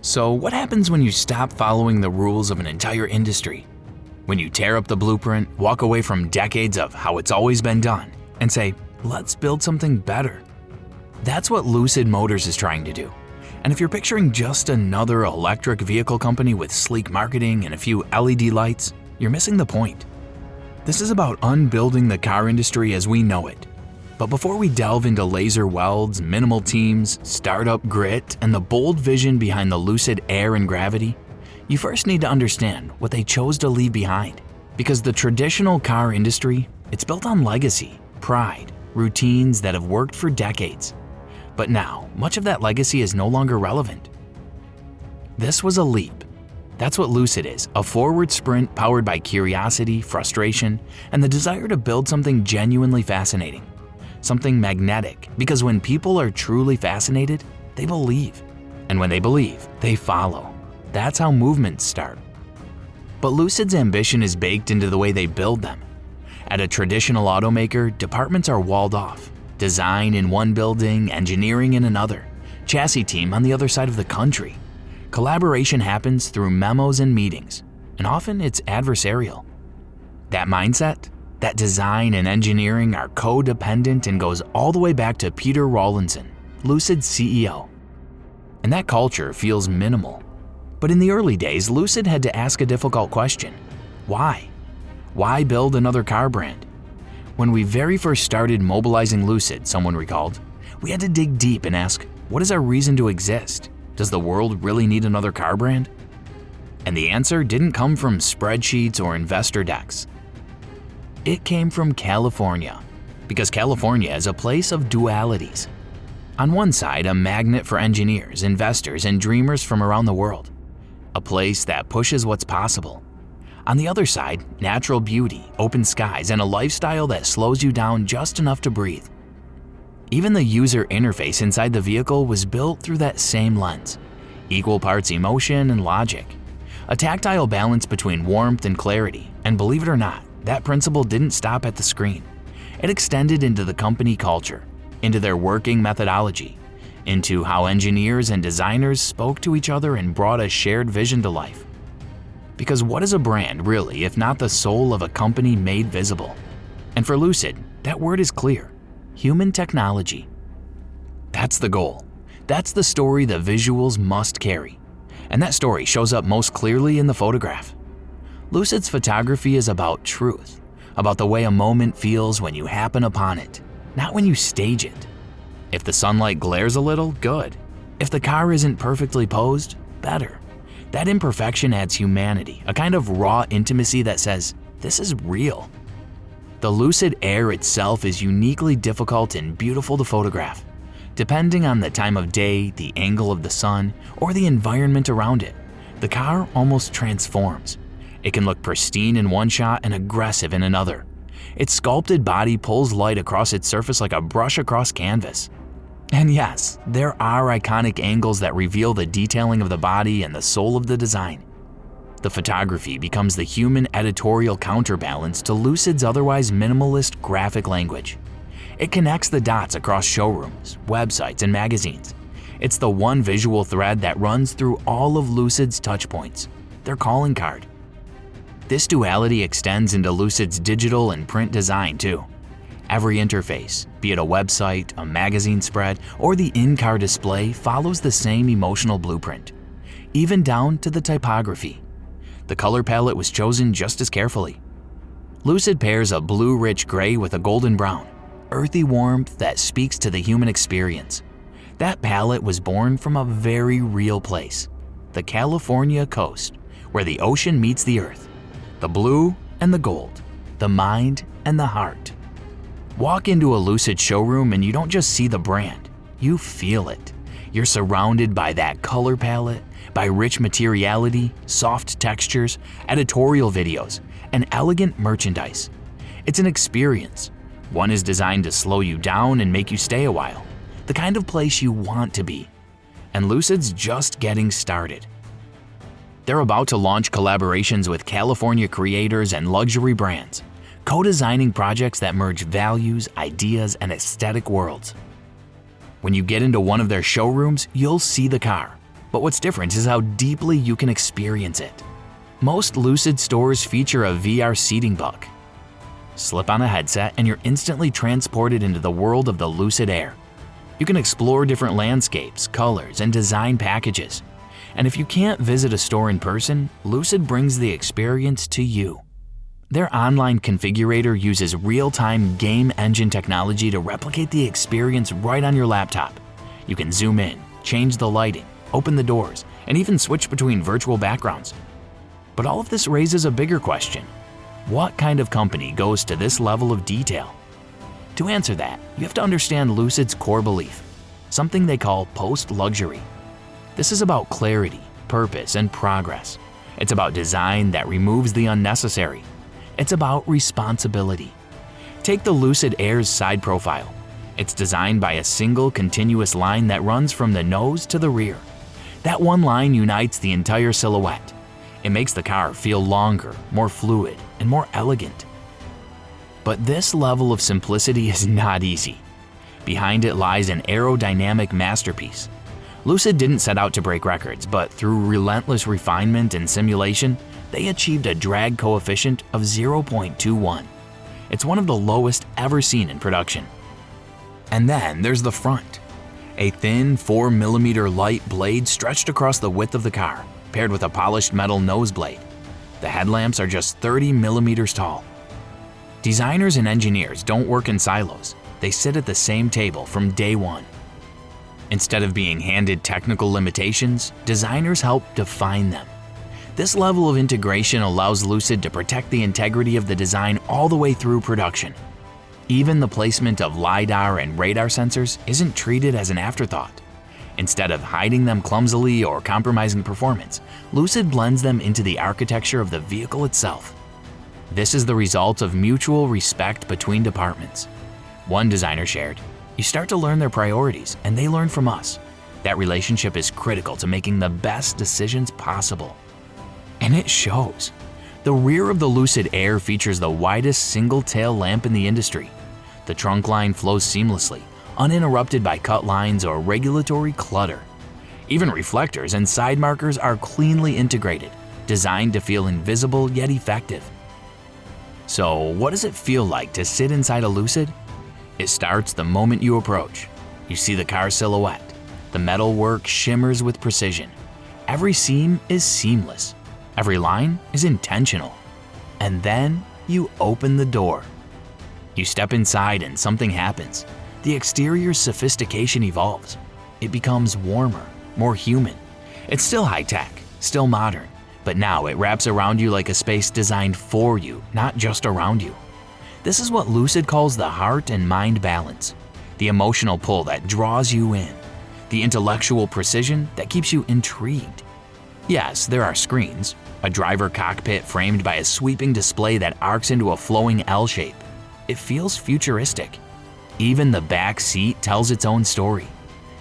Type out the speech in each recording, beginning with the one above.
So what happens when you stop following the rules of an entire industry? When you tear up the blueprint, walk away from decades of how it's always been done, and say, let's build something better. That's what Lucid Motors is trying to do. And if you're picturing just another electric vehicle company with sleek marketing and a few LED lights, you're missing the point. This is about unbuilding the car industry as we know it. But before we delve into laser welds, minimal teams, startup grit, and the bold vision behind the Lucid Air and Gravity, you first need to understand what they chose to leave behind. Because the traditional car industry, it's built on legacy, pride, routines that have worked for decades. But now, much of that legacy is no longer relevant. This was a leap. That's what Lucid is, a forward sprint powered by curiosity, frustration, and the desire to build something genuinely fascinating. Something magnetic, because when people are truly fascinated, they believe. And when they believe, they follow. That's how movements start. But Lucid's ambition is baked into the way they build them. At a traditional automaker, departments are walled off. Design in one building, engineering in another, chassis team on the other side of the country. Collaboration happens through memos and meetings, and often it's adversarial. That mindset, that design and engineering are codependent and goes all the way back to Peter Rawlinson, Lucid's CEO. And that culture feels minimal. But in the early days, Lucid had to ask a difficult question. Why? Why build another car brand? When we very first started mobilizing Lucid, someone recalled, we had to dig deep and ask, what is our reason to exist? Does the world really need another car brand? And the answer didn't come from spreadsheets or investor decks. It came from California, because California is a place of dualities. On one side, a magnet for engineers, investors, and dreamers from around the world. A place that pushes what's possible. On the other side, natural beauty, open skies, and a lifestyle that slows you down just enough to breathe. Even the user interface inside the vehicle was built through that same lens. Equal parts emotion and logic. A tactile balance between warmth and clarity, and believe it or not, that principle didn't stop at the screen. It extended into the company culture, into their working methodology, into how engineers and designers spoke to each other and brought a shared vision to life. Because what is a brand really if not the soul of a company made visible? And for Lucid, that word is clear: human technology. That's the goal. That's the story the visuals must carry. And that story shows up most clearly in the photograph. Lucid's photography is about truth, about the way a moment feels when you happen upon it, not when you stage it. If the sunlight glares a little, good. If the car isn't perfectly posed, better. That imperfection adds humanity, a kind of raw intimacy that says, this is real. The Lucid Air itself is uniquely difficult and beautiful to photograph, depending on the time of day, the angle of the sun, or the environment around it. The car almost transforms. It can look pristine in one shot and aggressive in another. Its sculpted body pulls light across its surface like a brush across canvas. And yes, there are iconic angles that reveal the detailing of the body and the soul of the design. The photography becomes the human editorial counterbalance to Lucid's otherwise minimalist graphic language. It connects the dots across showrooms, websites, and magazines. It's the one visual thread that runs through all of Lucid's touchpoints, their calling card. This duality extends into Lucid's digital and print design too. Every interface, be it a website, a magazine spread, or the in-car display, follows the same emotional blueprint, even down to the typography. The color palette was chosen just as carefully. Lucid pairs a blue-rich gray with a golden brown, earthy warmth that speaks to the human experience. That palette was born from a very real place, the California coast, where the ocean meets the earth, the blue and the gold, the mind and the heart. Walk into a Lucid showroom and you don't just see the brand, you feel it. You're surrounded by that color palette, by rich materiality, soft textures, editorial videos, and elegant merchandise. It's an experience. One is designed to slow you down and make you stay a while, the kind of place you want to be. And Lucid's just getting started. They're about to launch collaborations with California creators and luxury brands, co-designing projects that merge values, ideas, and aesthetic worlds. When you get into one of their showrooms, you'll see the car, But what's different is how deeply you can experience it. Most Lucid stores feature a VR seating bug. Slip on a headset and you're instantly transported into the world of the Lucid Air. You can explore different landscapes, colors, and design packages. And if you can't visit a store in person, Lucid brings the experience to you. Their online configurator uses real-time game engine technology to replicate the experience right on your laptop. You can zoom in, change the lighting, open the doors, and even switch between virtual backgrounds. But all of this raises a bigger question. What kind of company goes to this level of detail? To answer that, you have to understand Lucid's core belief, something they call post-luxury. This is about clarity, purpose, and progress. It's about design that removes the unnecessary. It's about responsibility. Take the Lucid Air's side profile. It's designed by a single continuous line that runs from the nose to the rear. That one line unites the entire silhouette. It makes the car feel longer, more fluid, and more elegant. But this level of simplicity is not easy. Behind it lies an aerodynamic masterpiece. Lucid didn't set out to break records, but through relentless refinement and simulation, they achieved a drag coefficient of 0.21. It's one of the lowest ever seen in production. And then there's the front. A thin 4mm light blade stretched across the width of the car, paired with a polished metal nose blade. The headlamps are just 30mm tall. Designers and engineers don't work in silos. They sit at the same table from day one. Instead of being handed technical limitations, designers help define them. This level of integration allows Lucid to protect the integrity of the design all the way through production. Even the placement of LiDAR and radar sensors isn't treated as an afterthought. Instead of hiding them clumsily or compromising performance, Lucid blends them into the architecture of the vehicle itself. This is the result of mutual respect between departments. One designer shared, "You start to learn their priorities, and they learn from us. That relationship is critical to making the best decisions possible." And it shows. The rear of the Lucid Air features the widest single-tail lamp in the industry. The trunk line flows seamlessly, uninterrupted by cut lines or regulatory clutter. Even reflectors and side markers are cleanly integrated, designed to feel invisible yet effective. So what does it feel like to sit inside a Lucid? It starts the moment you approach. You see the car silhouette. The metalwork shimmers with precision. Every seam is seamless. Every line is intentional. And then you open the door. You step inside and something happens. The exterior's sophistication evolves. It becomes warmer, more human. It's still high-tech, still modern, but now it wraps around you like a space designed for you, not just around you. This is what Lucid calls the heart and mind balance, the emotional pull that draws you in, the intellectual precision that keeps you intrigued. Yes, there are screens, a driver cockpit framed by a sweeping display that arcs into a flowing L shape. It feels futuristic. Even the back seat tells its own story.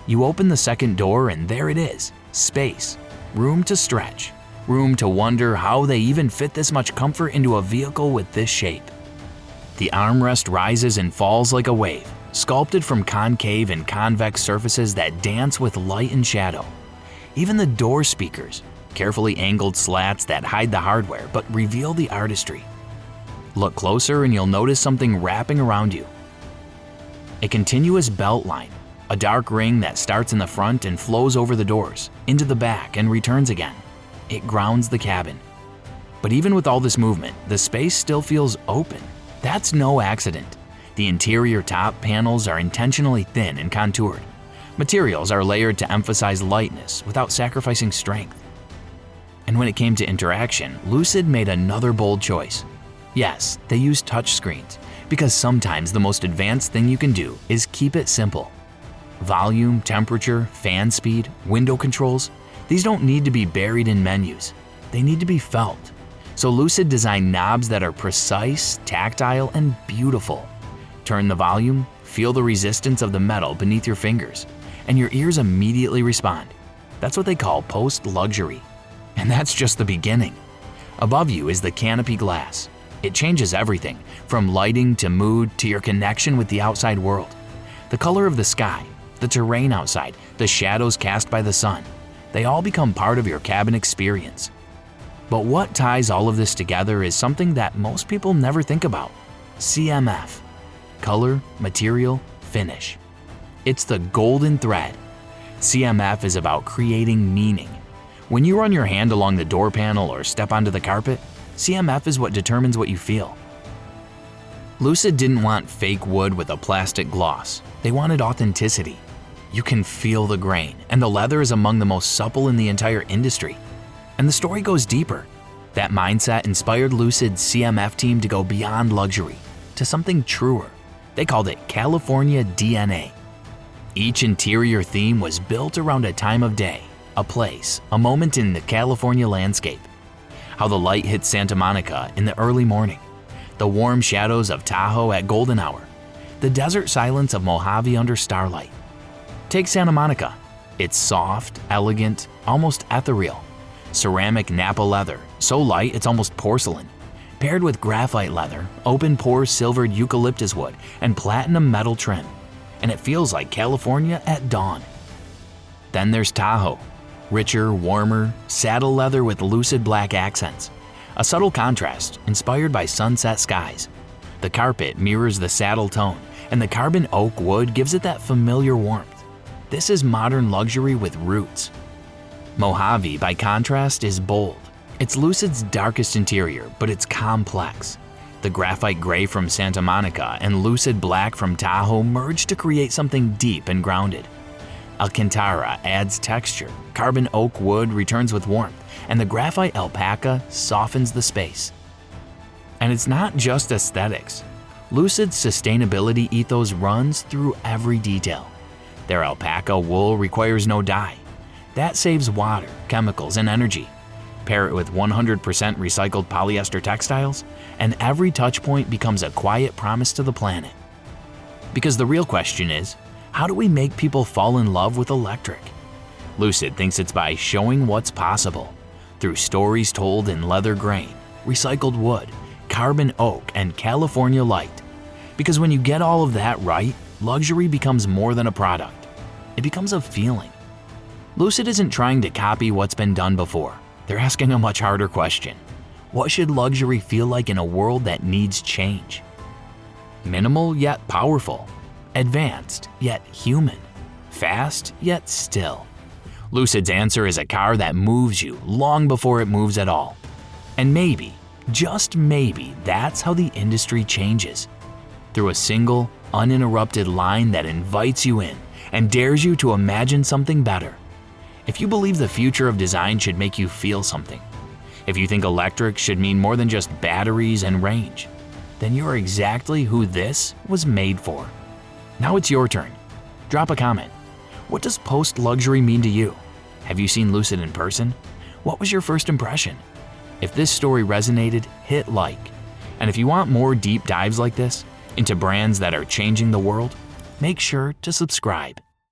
You open the second door and there it is, space, room to stretch, room to wonder how they even fit this much comfort into a vehicle with this shape. The armrest rises and falls like a wave, sculpted from concave and convex surfaces that dance with light and shadow. Even the door speakers, carefully angled slats that hide the hardware but reveal the artistry. Look closer and you'll notice something wrapping around you. A continuous belt line, a dark ring that starts in the front and flows over the doors, into the back and returns again. It grounds the cabin. But even with all this movement, the space still feels open. That's no accident. The interior top panels are intentionally thin and contoured. Materials are layered to emphasize lightness without sacrificing strength. And when it came to interaction, Lucid made another bold choice. Yes, they use touchscreens, because sometimes the most advanced thing you can do is keep it simple. Volume, temperature, fan speed, window controls, these don't need to be buried in menus. They need to be felt. So Lucid designed knobs that are precise, tactile, and beautiful. Turn the volume, feel the resistance of the metal beneath your fingers, and your ears immediately respond. That's what they call post-luxury. And that's just the beginning. Above you is the canopy glass. It changes everything, from lighting to mood to your connection with the outside world. The color of the sky, the terrain outside, the shadows cast by the sun. They all become part of your cabin experience. But what ties all of this together is something that most people never think about: CMF. Color, material, finish. It's the golden thread. CMF is about creating meaning. When you run your hand along the door panel or step onto the carpet, CMF is what determines what you feel. Lucid didn't want fake wood with a plastic gloss. They wanted authenticity. You can feel the grain, and the leather is among the most supple in the entire industry. And the story goes deeper. That mindset inspired Lucid's CMF team to go beyond luxury to something truer. They called it California DNA. Each interior theme was built around a time of day, a place, a moment in the California landscape. How the light hits Santa Monica in the early morning, the warm shadows of Tahoe at golden hour, the desert silence of Mojave under starlight. Take Santa Monica. It's soft, elegant, almost ethereal. Ceramic Napa leather, so light it's almost porcelain, paired with graphite leather, open-pore silvered eucalyptus wood, and platinum metal trim. And it feels like California at dawn. Then there's Tahoe. Richer, warmer, saddle leather with lucid black accents. A subtle contrast inspired by sunset skies. The carpet mirrors the saddle tone, and the carbon oak wood gives it that familiar warmth. This is modern luxury with roots. Mojave, by contrast, is bold. It's Lucid's darkest interior, but it's complex. The graphite gray from Santa Monica and lucid black from Tahoe merge to create something deep and grounded. Alcantara adds texture, carbon oak wood returns with warmth, and the graphite alpaca softens the space. And it's not just aesthetics. Lucid's sustainability ethos runs through every detail. Their alpaca wool requires no dye. That saves water, chemicals, and energy. Pair it with 100% recycled polyester textiles, and every touch point becomes a quiet promise to the planet. Because the real question is, how do we make people fall in love with electric? Lucid thinks it's by showing what's possible, through stories told in leather grain, recycled wood, carbon oak, and California light. Because when you get all of that right, luxury becomes more than a product. It becomes a feeling. Lucid isn't trying to copy what's been done before. They're asking a much harder question. What should luxury feel like in a world that needs change? Minimal yet powerful. Advanced yet human. Fast yet still. Lucid's answer is a car that moves you long before it moves at all. And maybe, just maybe, that's how the industry changes. Through a single, uninterrupted line that invites you in and dares you to imagine something better. If you believe the future of design should make you feel something, if you think electric should mean more than just batteries and range, then you're exactly who this was made for. Now it's your turn. Drop a comment. What does post-luxury mean to you? Have you seen Lucid in person? What was your first impression? If this story resonated, hit like. And if you want more deep dives like this into brands that are changing the world, make sure to subscribe.